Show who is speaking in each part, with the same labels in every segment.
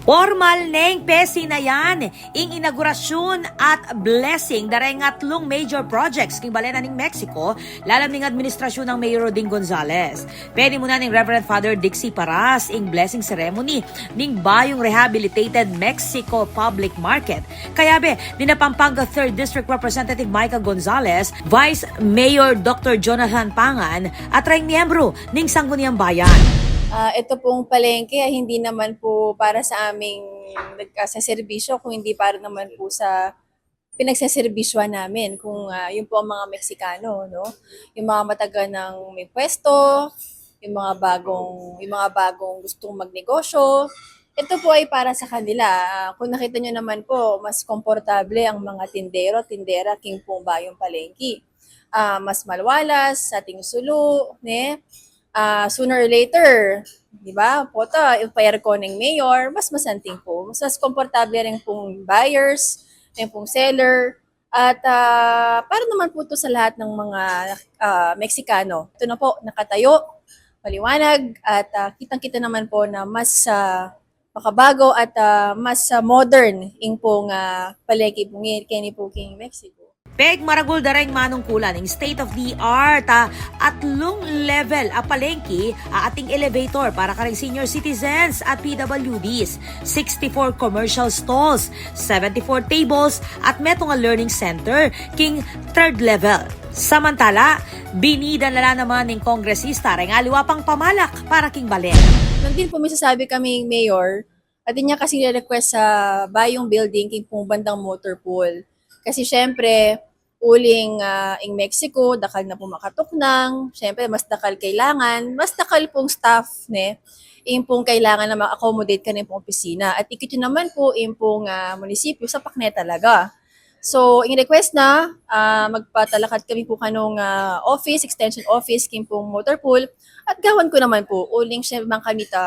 Speaker 1: Formal neng pesi na yan, ing inaugurasyon at blessing daray ngatlong major projects king balena ning Mexico, lalam ning administrasyon ng Mayor Roding Gonzales. Pwede muna ning Reverend Father Dixie Paras ing blessing ceremony ning bayong rehabilitated Mexico Public Market. Kaya be, Pampanga 3rd District Representative Michael Gonzales, Vice Mayor Dr. Jonathan Pangan at rayng miyembro ning Sangguniang Bayan.
Speaker 2: Ito pong palengke ay hindi naman po para sa aming nagsaserbisyo, kung hindi para naman po sa pinagsaserbisyoan namin, kung yun po ang mga Meksikano, no? Yung mga matagal ng may pwesto, yung mga bagong gustong magnegosyo. Ito po ay para sa kanila. Kung nakita nyo naman po, mas komportable ang mga tindero, tindera, king pong bayong palengke. Mas malwalas sa ating sulo, ne? Sooner or later, di ba? Pota, il-fire ko ng mayor, mas masanting po. Mas komportable rin pong buyers, rin pong seller, at para naman po ito sa lahat ng mga Meksikano. Ito na po, nakatayo, maliwanag, at kitang-kita naman po na mas makabago at mas modern yung pong palengke po ngayon po king Mexico.
Speaker 1: Peg maragul dareng manungkulan ng state-of-the-art at long level a palengke ating elevator para karing senior citizens at PWDs, 64 commercial stalls, 74 tables at metong learning center king third level. Samantala, binida na naman ng kongresista ring aliwa pang pamalak para king balen.
Speaker 2: Nandun po may sasabi kaming mayor, at din niya kasi request sa bayong building king pong bandang motor pool. Kasi syempre, uling in Mexico, dakal na po makatuknang, syempre mas dakal kailangan, mas dakal pong staff, ne, yung pong kailangan na ma-accommodate ka na pong opisina. At ikit yun naman po yung pong munisipyo sa Pakne talaga. So, in request na, magpatalakad kami po kanong office, extension office, king pong motor pool, at gawan ko naman po, uling syempre mga kamita,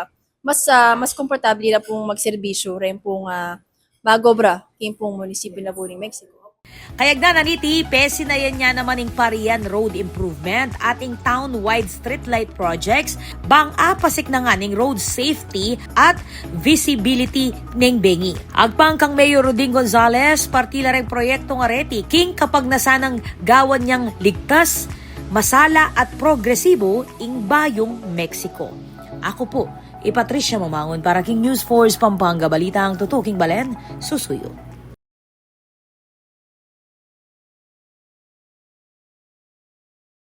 Speaker 2: mas komportable na pong magserbisyo rin pong magobra king pong munisipyo na po ng Mexico.
Speaker 1: Kayag na naniti, pesi na yan niya naman ng Parian Road Improvement ating town-wide streetlight projects, bang apasik na nga ng road safety at visibility ng bengi. Agpang kang Mayor Roding Gonzales, partila rin proyekto nga reti, king kapag nasanang gawan niyang ligtas, masala at progresibo ing bayong Mexico. Ako po, Patricia Mamangon para king News Force Pampanga, balita ang tutuking balen, susuyo.